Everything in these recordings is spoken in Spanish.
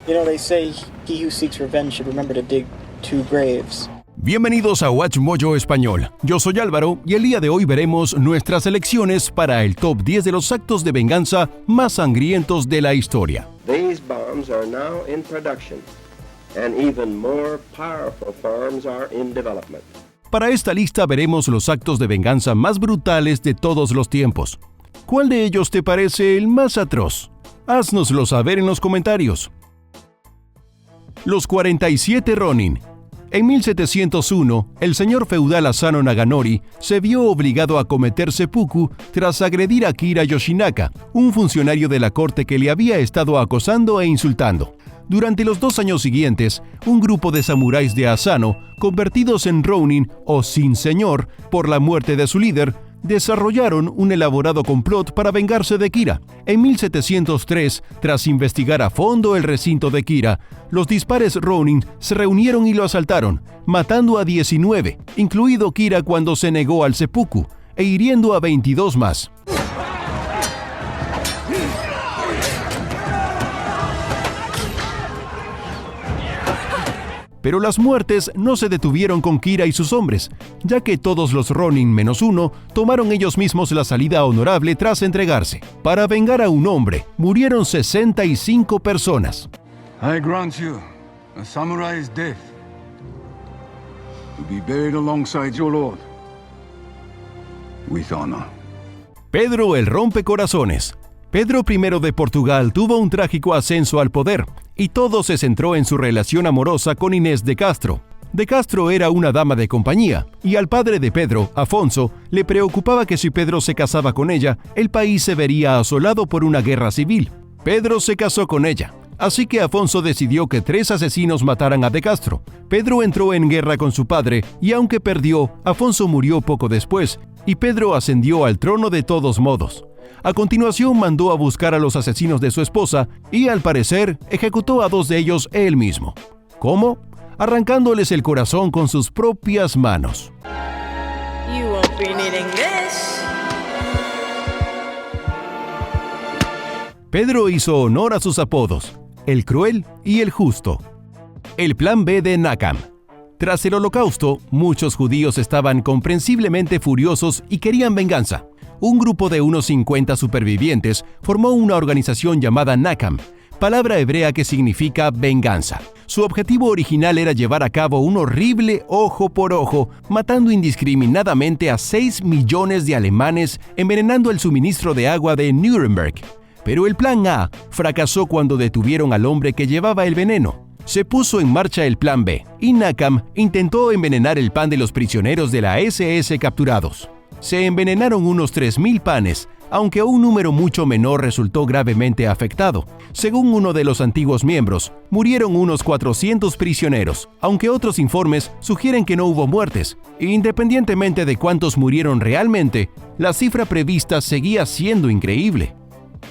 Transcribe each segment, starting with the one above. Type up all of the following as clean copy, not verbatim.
You know, they say he who seeks revenge should remember to dig 2 graves. Bienvenidos a Watch Mojo Español. Yo soy Álvaro y el día de hoy veremos nuestras selecciones para el top 10 de los actos de venganza más sangrientos de la historia. These bombs are now in production, and even more powerful forms are in development. Para esta lista veremos los actos de venganza más brutales de todos los tiempos. ¿Cuál de ellos te parece el más atroz? Haznoslo saber en los comentarios. Los 47 Ronin. En 1701, el señor feudal Asano Naganori se vio obligado a cometer seppuku tras agredir a Kira Yoshinaka, un funcionario de la corte que le había estado acosando e insultando. Durante los 2 años siguientes, un grupo de samuráis de Asano, convertidos en Ronin o sin señor por la muerte de su líder, desarrollaron un elaborado complot para vengarse de Kira. En 1703, tras investigar a fondo el recinto de Kira, los dispares Ronin se reunieron y lo asaltaron, matando a 19, incluido Kira cuando se negó al seppuku, e hiriendo a 22 más. Pero las muertes no se detuvieron con Kira y sus hombres, ya que todos los Ronin menos uno tomaron ellos mismos la salida honorable tras entregarse. Para vengar a un hombre, murieron 65 personas. I grant you a samurai's death, to be buried alongside your lord, with honor. Pedro el Rompecorazones. Pedro I de Portugal tuvo un trágico ascenso al poder, y todo se centró en su relación amorosa con Inés de Castro. De Castro era una dama de compañía, y al padre de Pedro, Afonso, le preocupaba que si Pedro se casaba con ella, el país se vería asolado por una guerra civil. Pedro se casó con ella, así que Afonso decidió que 3 asesinos mataran a De Castro. Pedro entró en guerra con su padre, y aunque perdió, Afonso murió poco después, y Pedro ascendió al trono de todos modos. A continuación mandó a buscar a los asesinos de su esposa y, al parecer, ejecutó a 2 de ellos él mismo. ¿Cómo? Arrancándoles el corazón con sus propias manos. You won't be needing this. Pedro hizo honor a sus apodos, el cruel y el justo. El plan B de Nakam. Tras el Holocausto, muchos judíos estaban comprensiblemente furiosos y querían venganza. Un grupo de unos 50 supervivientes formó una organización llamada Nakam, palabra hebrea que significa venganza. Su objetivo original era llevar a cabo un horrible ojo por ojo, matando indiscriminadamente a 6 millones de alemanes, envenenando el suministro de agua de Nuremberg. Pero el plan A fracasó cuando detuvieron al hombre que llevaba el veneno. Se puso en marcha el plan B, y Nakam intentó envenenar el pan de los prisioneros de la SS capturados. Se envenenaron unos 3.000 panes, aunque un número mucho menor resultó gravemente afectado. Según uno de los antiguos miembros, murieron unos 400 prisioneros, aunque otros informes sugieren que no hubo muertes. Independientemente de cuántos murieron realmente, la cifra prevista seguía siendo increíble.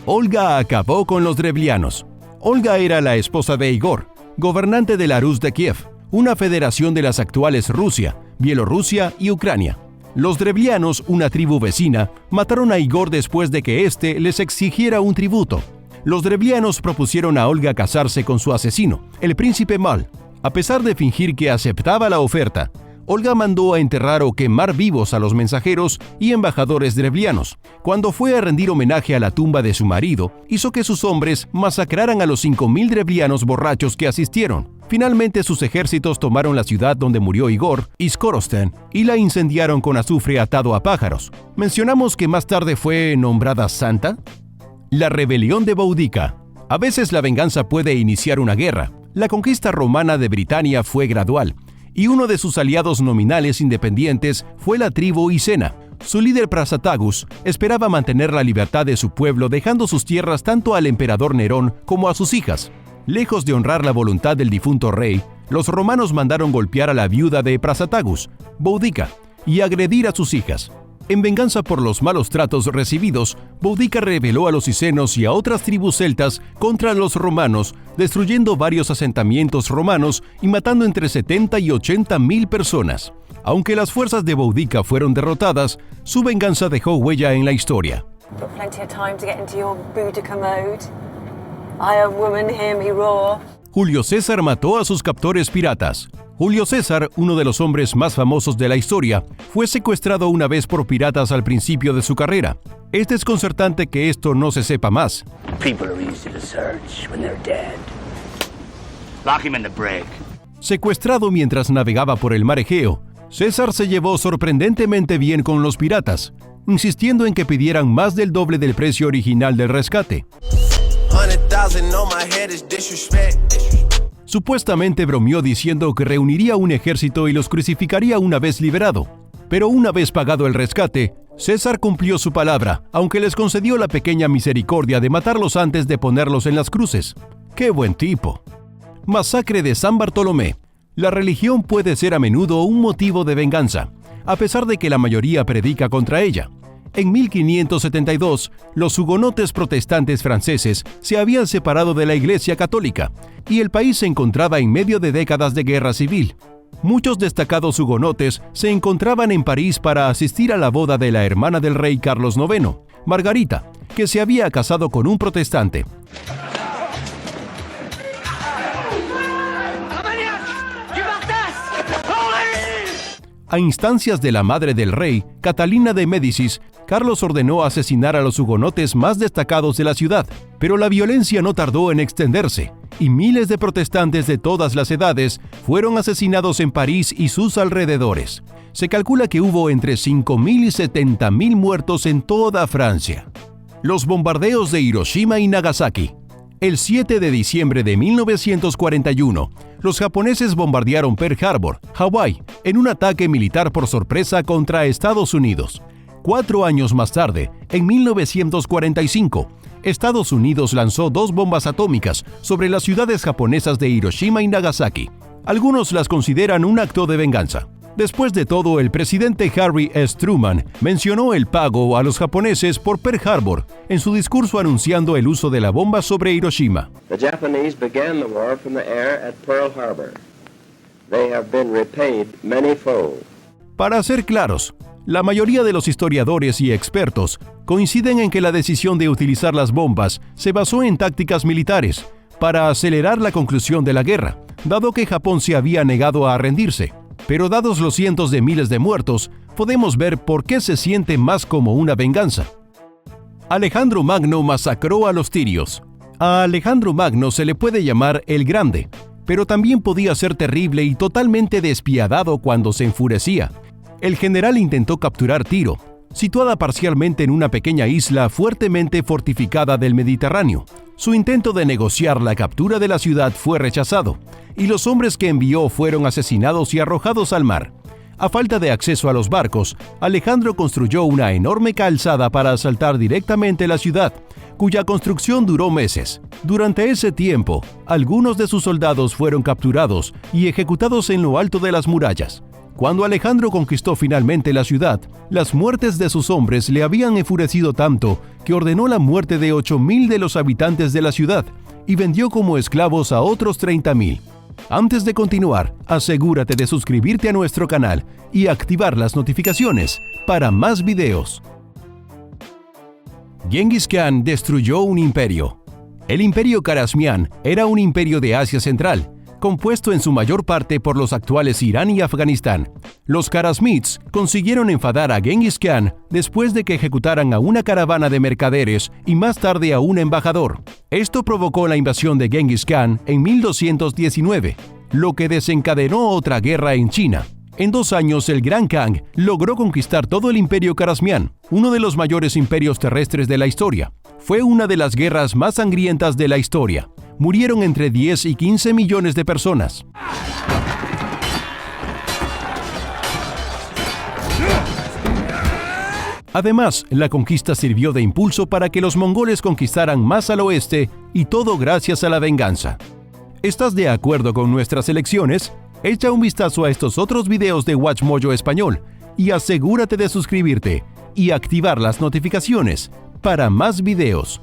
Olga acabó con los drevlianos. Olga era la esposa de Igor, gobernante de la Rus de Kiev, una federación de las actuales Rusia, Bielorrusia y Ucrania. Los drevlianos, una tribu vecina, mataron a Igor después de que éste les exigiera un tributo. Los drevlianos propusieron a Olga casarse con su asesino, el príncipe Mal. A pesar de fingir que aceptaba la oferta, Olga mandó a enterrar o quemar vivos a los mensajeros y embajadores drevlianos. Cuando fue a rendir homenaje a la tumba de su marido, hizo que sus hombres masacraran a los 5.000 drevlianos borrachos que asistieron. Finalmente sus ejércitos tomaron la ciudad donde murió Igor, Izkorostan, y la incendiaron con azufre atado a pájaros. ¿Mencionamos que más tarde fue nombrada santa? La rebelión de Boudica. A veces la venganza puede iniciar una guerra. La conquista romana de Britania fue gradual, y uno de sus aliados nominales independientes fue la tribu Icena. Su líder Prasatagus esperaba mantener la libertad de su pueblo dejando sus tierras tanto al emperador Nerón como a sus hijas. Lejos de honrar la voluntad del difunto rey, los romanos mandaron golpear a la viuda de Prasatagus, Boudica, y agredir a sus hijas. En venganza por los malos tratos recibidos, Boudica rebeló a los icenos y a otras tribus celtas contra los romanos, destruyendo varios asentamientos romanos y matando entre 70 y 80 mil personas. Aunque las fuerzas de Boudica fueron derrotadas, su venganza dejó huella en la historia. Julio César mató a sus captores piratas. Julio César, uno de los hombres más famosos de la historia, fue secuestrado una vez por piratas al principio de su carrera. Es desconcertante que esto no se sepa más. People are easy to search when they're dead. Lock him in the brig. Secuestrado mientras navegaba por el mar Egeo, César se llevó sorprendentemente bien con los piratas, insistiendo en que pidieran más del doble del precio original del rescate. Supuestamente bromeó diciendo que reuniría un ejército y los crucificaría una vez liberado. Pero una vez pagado el rescate, César cumplió su palabra, aunque les concedió la pequeña misericordia de matarlos antes de ponerlos en las cruces. ¡Qué buen tipo! Masacre de San Bartolomé. La religión puede ser a menudo un motivo de venganza, a pesar de que la mayoría predica contra ella. En 1572, los hugonotes protestantes franceses se habían separado de la Iglesia Católica, y el país se encontraba en medio de décadas de guerra civil. Muchos destacados hugonotes se encontraban en París para asistir a la boda de la hermana del rey Carlos IX, Margarita, que se había casado con un protestante. A instancias de la madre del rey, Catalina de Médicis, Carlos ordenó asesinar a los hugonotes más destacados de la ciudad, pero la violencia no tardó en extenderse, y miles de protestantes de todas las edades fueron asesinados en París y sus alrededores. Se calcula que hubo entre 5.000 y 70.000 muertos en toda Francia. Los bombardeos de Hiroshima y Nagasaki. El 7 de diciembre de 1941, los japoneses bombardearon Pearl Harbor, Hawái, en un ataque militar por sorpresa contra Estados Unidos. 4 años más tarde, en 1945, Estados Unidos lanzó 2 bombas atómicas sobre las ciudades japonesas de Hiroshima y Nagasaki. Algunos las consideran un acto de venganza. Después de todo, el presidente Harry S. Truman mencionó el pago a los japoneses por Pearl Harbor en su discurso anunciando el uso de la bomba sobre Hiroshima. The Japanese began the war from the air at Pearl Harbor. They have been repaid manyfold. Para ser claros, la mayoría de los historiadores y expertos coinciden en que la decisión de utilizar las bombas se basó en tácticas militares para acelerar la conclusión de la guerra, dado que Japón se había negado a rendirse. Pero dados los cientos de miles de muertos, podemos ver por qué se siente más como una venganza. Alejandro Magno masacró a los tirios. A Alejandro Magno se le puede llamar el Grande, pero también podía ser terrible y totalmente despiadado cuando se enfurecía. El general intentó capturar Tiro, situada parcialmente en una pequeña isla fuertemente fortificada del Mediterráneo. Su intento de negociar la captura de la ciudad fue rechazado, y los hombres que envió fueron asesinados y arrojados al mar. A falta de acceso a los barcos, Alejandro construyó una enorme calzada para asaltar directamente la ciudad, cuya construcción duró meses. Durante ese tiempo, algunos de sus soldados fueron capturados y ejecutados en lo alto de las murallas. Cuando Alejandro conquistó finalmente la ciudad, las muertes de sus hombres le habían enfurecido tanto que ordenó la muerte de 8.000 de los habitantes de la ciudad y vendió como esclavos a otros 30.000. Antes de continuar, asegúrate de suscribirte a nuestro canal y activar las notificaciones para más videos. Genghis Khan destruyó un imperio. El imperio Khwarezmian era un imperio de Asia Central, compuesto en su mayor parte por los actuales Irán y Afganistán. Los Khwarezmites consiguieron enfadar a Genghis Khan después de que ejecutaran a una caravana de mercaderes y más tarde a un embajador. Esto provocó la invasión de Genghis Khan en 1219, lo que desencadenó otra guerra en China. En 2 años, el Gran Khan logró conquistar todo el imperio Khwarezmian, uno de los mayores imperios terrestres de la historia. Fue una de las guerras más sangrientas de la historia. Murieron entre 10 y 15 millones de personas. Además, la conquista sirvió de impulso para que los mongoles conquistaran más al oeste, y todo gracias a la venganza. ¿Estás de acuerdo con nuestras elecciones? Echa un vistazo a estos otros videos de WatchMojo Español y asegúrate de suscribirte y activar las notificaciones para más videos.